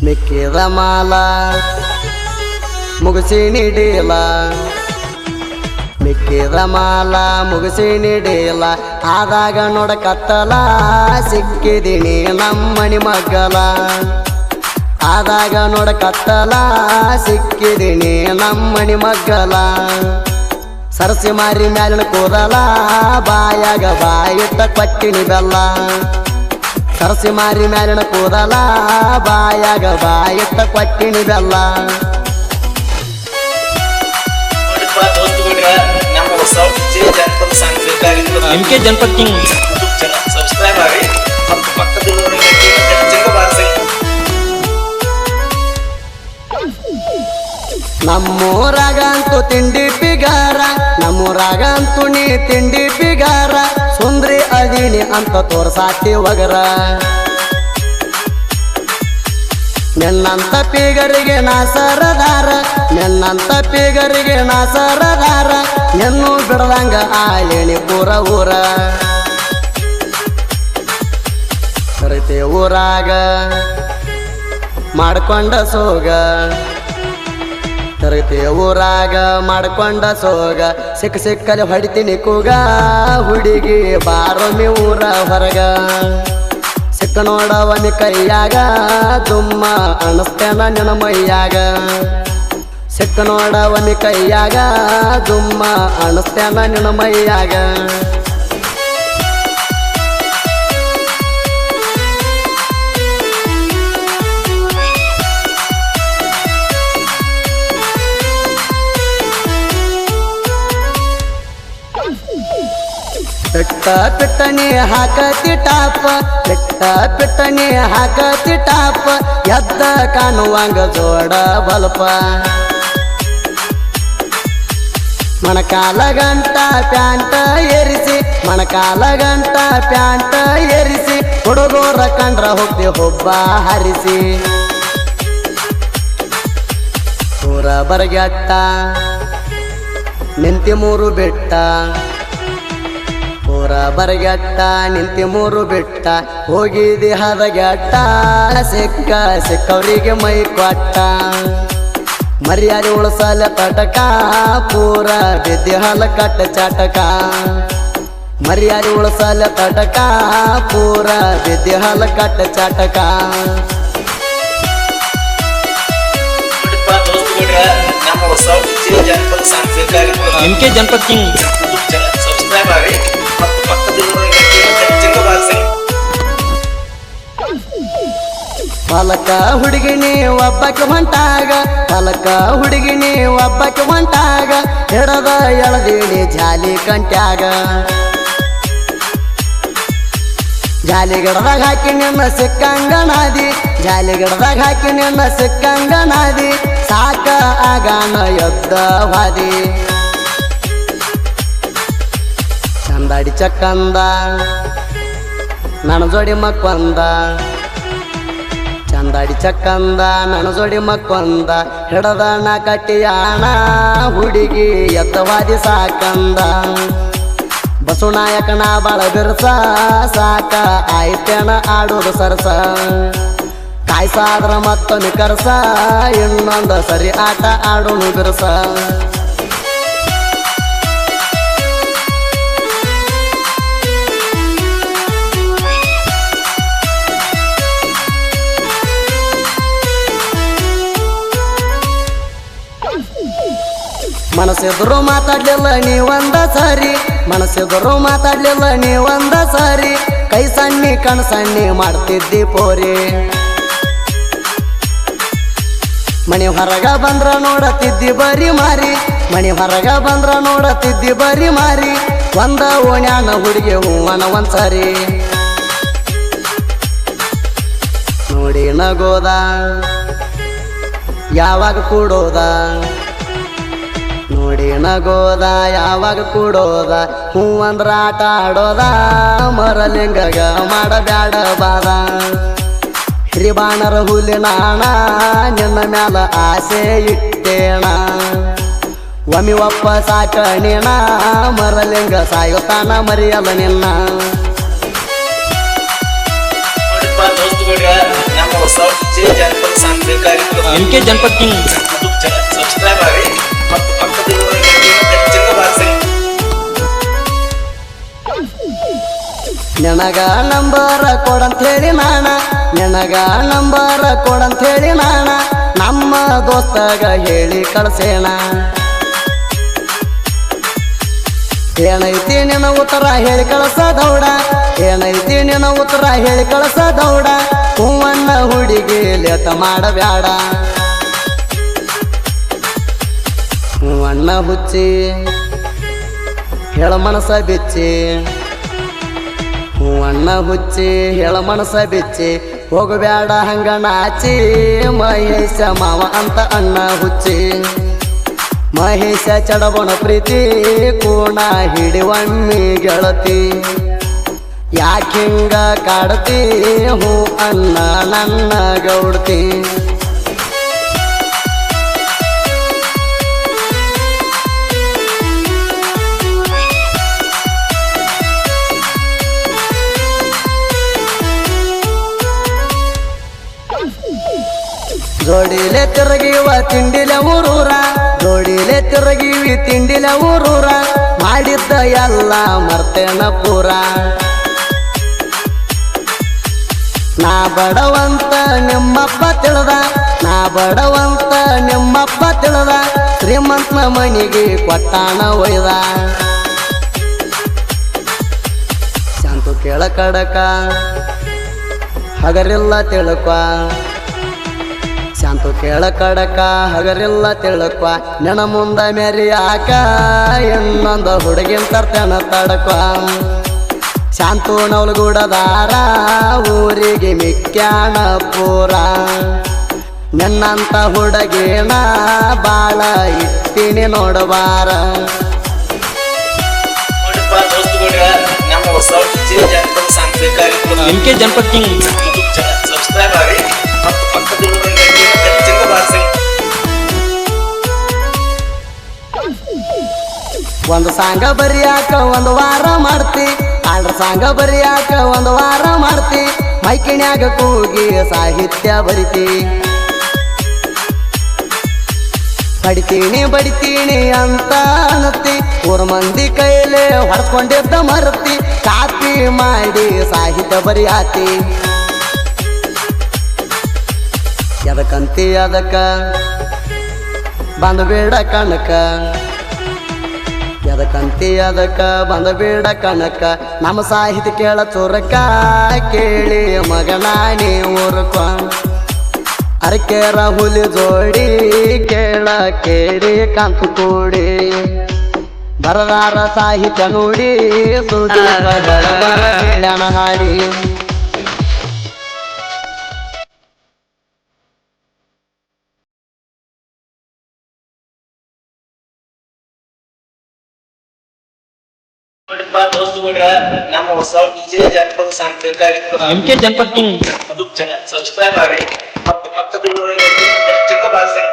ಮಿಕ್ಕಿದ ಮಾಲ ಮುಗಿಸಿ ನೀಡಿಲ್ಲ, ಮಿಕ್ಕಿದ ಮಾಲ ಮುಗಿಸಿ ನೀಡಿಲ್ಲ. ಆದಾಗ ನೋಡಕತ್ತಲ ಸಿಕ್ಕಿದೀನಿ ನಮ್ಮನಿ ಮಗ್ಗಲ, ಆದಾಗ ನೋಡಕತ್ತಲ ಸಿಕ್ಕಿದೀನಿ ನಮ್ಮನಿ ಮಗ್ಗಲ. ಸರಸಿ ಮಾರಿ ಮ್ಯಾಲಿನ ಕೂದಲ ಬಾಯಾಗ ಬಾಯಿಟ್ಟ ಕೊಟ್ಟಿನಿ ಬೆಲ್ಲ, ಸರಸಿ ಮಾರಿ ಮ್ಯಾಲಿನ ಕೂದಲ ಬಾಯಾಗ ಬಾಯಿಟ್ಟ ಕೊಟ್ಟಿನಿ ಬೆಲ್ಲ. MK ಜನಪದ ಕಿಂಗ್ ಸಬ್ಸ್ಕ್ರೈಬ್ ಆಗಿ ಮತ್ತು ಪಕ್ಕದಲ್ಲಿ ನಮ್ಮೂರಾಗಂತೂ ತಿಂಡಿ ಪಿಗಾರ, ನಮ್ಮೂರಾಗಂತೂ ನೀ ತಿಂಡಿ ಪಿಗಾರ. ಸುಂದ್ರಿ ಅದೀನಿ ಅಂತ ತೋರ್ಸಾತಿ ಒಗರ, ನಿನ್ನಂತ ಪಿಗರಿಗೆ ನಾ ಸರದಾರ, ನಿನ್ನಂತ ಪಿಗರಿಗೆ ನಾ ಸರದಾರ. ಎನ್ನು ಬಿಡದಂಗ ಆಳಿನಿ ಪೂರ ಊರ, ಕರಿತೆ ಊರಾಗ ಮಾಡ್ಕೊಂಡ ಸೋಗ, ಕರಿತೆ ಊರಾಗ ಮಾಡ್ಕೊಂಡ ಸೋಗ. ಸಿಕ್ಕ ಸಿಕ್ಕಲಿ ಹೊಡಿತೀನಿ ಕೂಗ, ಹುಡುಗಿ ಬಾರೊಮ್ಮೆ ಊರ ಹೊರಗ. ಸಿಕ್ಕ ನೋಡವನಿ ಕೈಯಾಗ ದುಮ್ಮ ಅಣಸ್ತೇನ ನಿನ್ನ ಮೈಯಾಗ, ಸಿಕ್ಕ ನೋಡವನಿ ಕೈಯಾಗ ದುಮ್ಮ ಅಣಸ್ತೇನ ನಿನ್ನ ಮೈಯಾಗ. ಪಿಟ್ಟ ಪಿಟ್ಟನಿ ಹಾಕತಿ ಟಾಪ, ಪಿಟ್ಟ ಪಿಟ್ಟನಿ ಹಾಕತಿ ಟಾಪ. ಎದ್ದ ಕಾಣುವಂಗ ಜೋಡ ಬಲ್ಪ, ಮಣಕಾಲ ಗಂಟ ಪ್ಯಾಂಟ ಏರಿಸಿ, ಮಣಕಾಲ ಗಂಟ ಪ್ಯಾಂಟ ಏರಿಸಿ. ಹುಡುಗೋರ ಕಂಡ್ರ ಹೋಗ್ತಿ ಹುಬ್ಬ ಹರಿಸಿ. ಊರ ಬರಗೆಟ್ಟ ನಿಂತಿ ಮೂರು ಬೆಟ್ಟ, ಊರ ಬರಗೆಟ್ಟ ನಿಂತಿ ಮೂರು ಬೆಟ್ಟ. ಹೋಗಿದಿ ಹದಗೆಟ್ಟ ಸಿಕ್ಕ ಸಿಕ್ಕವರಿಗೆ ಮೈ ಕೊಟ್ಟ. ಮರ್ಯಾದೆ ಉಳಸಲ ತಟಕ ಪೂರ ಬಿದ್ದಿ ಹಲ ಕಟ್ಟ ಚಾಟಕ, ಮರ್ಯಾದೆ ಉಳಸಲ ತಟಕ ಪೂರ ಬಿದ್ದಿ ಹಲ ಕಟ್ಟ ಚಾಟಕ. MK ಜನಪದ ಕಿಂಗ್ ಸಬ್ಸ್ಕ್ರೈಬ್ ಆಗಿ ಮತ್ತು ಪಕ್ಕದಲ್ಲಿ ಹೊಲಕ ಹುಡುಗಿನಿ ಒಬ್ಬಕ್ಕೆ ಹೊಂಟಾಗ, ಹೊಲಕ ಹುಡುಗಿನಿ ಒಬ್ಬಕ್ಕೆ ಹೊಂಟಾಗ. ಹಿಡದ ಎಳದೀನಿ ಜಾಲಿ ಕಂಟ್ಯಾಗ, ಜಾಲಿ ಗಿಡದಾಗ ಹಾಕಿ ನಿನ್ನ ಸಿಕ್ಕಂಗನಾದಿ, ಜಾಲಿ ಗಿಡದಾಗ ಹಾಕಿ ನಿನ್ನ ಸಿಕ್ಕಂಗನಾದಿ. ಸಾಕ ಆಗಾನ ಎದ್ದ ಹಾದಿ, ಚಂದಾಡಿ ಚಕ್ಕಂದ ನನ್ನ ಜೋಡಿ ಮಕ್ಕೊಂದ, ಚಂದಾಡಿ ಚಕ್ಕಂದ ನನ್ನ ಜೋಡಿ ಮಕ್ಕೊಂದ. ಹಿಡದಣ ಕಟ್ಟಿಯಾಣ ಹುಡುಗಿ ಎತ್ತವಾದಿ ಸಾಕಂದ. ಬಸವನಾಯಕನ ಬಾಳ ಬಿರ್ಸ ಸಾಕ ಆಯ್ತೇಣ ಆಡೋದು ಸರಸ. ಕಾಯ್ಸಾದ್ರ ಮತ್ತೊಂದು ಕರ್ಸ ಇನ್ನೊಂದು ಸರಿ ಆಟ ಆಡೋನು ಬಿರ್ಸ. ಮನಸ್ಸಿದ್ರು ಮಾತಾಡ್ಲಿಲ್ಲ ನೀವಂದ ಸರಿ, ಮನಸ್ಸಿದ್ರು ಮಾತಾಡ್ಲಿಲ್ಲ ನೀವಂದ ಸರಿ. ಕೈ ಸಣ್ಣಿ ಕಣ್ ಸಣ್ಣಿ ಮಾಡ್ತಿದ್ದಿ ಪೋರಿ, ಮಣಿ ಹೊರಗ ಬಂದ್ರ ನೋಡತಿದ್ದಿ ಬರಿ ಮಾರಿ, ಮಣಿ ಹೊರಗ ಬಂದ್ರ ನೋಡತಿದ್ದಿ ಬರಿ ಮಾರಿ. ಒಂದ ಓಣ್ಯಾನ ಹುಡುಗಿ ಹೂವನ ಒಂದ್ಸರಿ ನೋಡಿ ನಗೋದ ಯಾವಾಗ ಕೂಡೋದ, ನೋಡಿ ನಗೋದ ಯಾವಾಗ ಕೂಡೋದ. ಹೂವಂದ್ರ ಆಟ ಆಡೋದ ಮರಲಿಂಗಗ ಮಾಡಬ್ಯಾಡ ಬಾದ. ಹಿರಿಬಾಣರ ಹುಲಿನಾಣ ನಿನ್ನ ಮ್ಯಾಲ ಆಸೆ ಇಟ್ಟೇಣ. ಒಮ್ಮಿ ಒಪ್ಪ ಸಾಕಣಿಣ ಮರಲಿಂಗ ಸಾಯುತ್ತಾನ ಮರಿಯಲ್ಲ ನಿನ್ನ. ನಮ್ಮ ಹೊಸ ಜನಪದ MK ಜನಪದ ಕಿಂಗ್ ಯೂಟ್ಯೂಬ್ ಚಾನಲ್ ಸಬ್ಸ್ಕ್ರೈಬ್ ಆಗಿ ಮತ್ತು ಪಕ್ಕದಲ್ಲಿರುವ ಗಂಟೆಯನ್ನು ಹೆಚ್ಚಿನ ಬಾರಿಸಿ. ನಿನಗ ನಂಬರ ಕೊಡಂತೇಳಿ ನಾಣ, ನಿನಗ ನಂಬರ ಕೊಡಂತೇಳಿ ನಾಣ, ನಮ್ಮ ದೋಸ್ತಗ ಹೇಳಿ ಕಳ್ಸೇಣ. ಏನೈತಿ ನಿನ್ನ ಉತ್ತರ ಹೇಳಿ ಕಳ್ಸದೌಡ, ಏನೈತಿ ನಿನ್ನ ಉತ್ತರ ಹೇಳಿ ಕಳ್ಸದೌಡ. ಹೂವನ್ನ ಹುಡುಗಿ ಲೇಟ ಮಾಡಬ್ಯಾಡ, ಹೂವನ್ನ ಹುಚ್ಚಿ ಹೇಳ ಮನಸ ಬಿಚ್ಚಿ, ಹೂವನ್ನ ಹುಚ್ಚಿ ಹೇಳ ಮನಸ ಬಿಚ್ಚಿ. ಹೋಗಬ್ಯಾಡ ಹಂಗ ನಾಚಿ, ಮಹೇಶ ಮಾವ ಅಂತ ಅಣ್ಣ ಹುಚ್ಚಿ. ಮಹೇಶ ಚಡಬಣ ಪ್ರೀತಿ ಕೂಣ ಹಿಡಿವಮ್ಮಿ ಗೆಳತಿ. ಯಾಕಿಂಗ ಕಾಡತಿ ಹೂ ಅನ್ನ ನನ್ನ ಗೌಡ್ತಿ. ಜೋಡಿಲೆ ತಿರುಗಿವ ತಿಂಡಿಲೆ ಊರೂರ, ಜೋಡಿಲೆ ತಿರುಗಿವಿ ತಿಂಡಿಲೆ ಊರೂರ. ಮಾಡಿದ್ದ ಎಲ್ಲ ಮರ್ತೇನ ಪೂರ. ನಾ ಬಡವಂತ ನಿಮ್ಮಪ್ಪ ತಿಳಿದ, ನಾ ಬಡವಂತ ನಿಮ್ಮಪ್ಪ ತಿಳಿದ. ಶ್ರೀಮಂತನ ಮನಿಗೆ ಕೊಟ್ಟಾನ ಒಯ್ದ. ಶಾಂತು ಕೇಳ ಕಡಕ ಹಗರಿಲ್ಲ ತಿಳ್ಕ, ಶಾಂತು ಕೇಳ ಕಡಕ ಹಗರಿಲ್ಲ ತಿಳ್ಕ. ನೆನ ಮುಂದ ಮೆರಿಯಾಕ ಇನ್ನೊಂದು ಹುಡುಗಿನ ತರ್ತೇನ ತಡಕ. ಶಾಂತು ನವಲಗುಡದಾರ ಊರಿಗೆ ಮಿಕ್ಕ್ಯಾನ ಪೂರ. ನಿನ್ನಂತ ಹುಡುಗಿನ ಬಾಳ ಇಟ್ಟಿನಿ ನೋಡಬಾರ. ನೋಡಪ್ಪ ದೋಸ್ತುಗಳೇ, ನಮ್ಮ ಹೊಸ ಡಿಜೆ ಜಾನಪದ ಸಾಂಸ್ಕೃತಿಕ ಕಾರ್ಯಕ್ರಮ MK ಜನಪದ ಕಿಂಗ್ ಯೂಟ್ಯೂಬ್ ಚಾನಲ್ ಸಬ್ಸ್ಕ್ರೈಬ್ ಆಗಿ ಮತ್ತು ಪಕ್ಕದಲ್ಲಿರುವ ಗಂಟೆಯನ್ನು ಹೆಚ್ಚಿನ ಬಾರಿಸಿ. ಒಂದು ಸಾಂಗ ಬರಿಯಾಕ ಒಂದು ವಾರ ಮಾಡ್ತಿ, ಆಡ್ರ ಸಾಂಗ ಬರಿಯಾಕ ಒಂದು ವಾರ ಮಾಡ್ತಿ. ಮೈಕಿಣ್ಯಾಗ ಕೂಗಿ ಸಾಹಿತ್ಯ ಬರಿತಿ. ಬಡಿತೀನಿ ಬಡಿತೀನಿ ಅಂತ ಅನ್ನತಿ, ಊರ ಮಂದಿ ಕೈಲೇ ಹೊಡ್ಕೊಂಡಿದ್ದ ಮರತಿ. ಕಾಪಿ ಮಾಡಿ ಸಾಹಿತ್ಯ ಬರಿಯಾತಿ. ಎದಕ್ಕಂತಿ ಅದಕ್ಕ ಬಂದಬೇಡ ಕಣಕ, ಎದಕ್ಕಂತಿ ಅದಕ್ಕ ಬಂದಬೇಡ ಕಣಕ. ನಮ್ಮ ಸಾಹಿತ್ಯ ಕೇಳ ಚೋರಕ ಕೇಳಿ ಮಗನಾನಿ ಊರ್ಕ. ಅರಕೆರ ಹುಲಿ ಜೋಡಿ ಕೇಳ ಕೇರಿ ಕಾಂತು ಕೂಡಿ. ಬರದಾರ ಸಾಹಿತ್ಯ ನೋಡಿ ಸುಳ್ಳ ಹಾಡಿ. ನೋಡಪ್ಪ ದೋಸ್ತುಗಳೇ, ನಮ್ಮ ಹೊಸ ಡಿಜೆ ಜಾನಪದ ಸಾಂಸ್ಕೃತಿಕ ಕಾರ್ಯಕ್ರಮ MK ಜನಪದ ಕಿಂಗ್ ಯೂಟ್ಯೂಬ್ ಚಾನಲ್ ಸಬ್ಸ್ಕ್ರೈಬ್ ಆಗಿ ಮತ್ತು ಪಕ್ಕದಲ್ಲಿರುವ ಗಂಟೆಯನ್ನು ಹೆಚ್ಚಿನ ಬಾರಿಸಿ.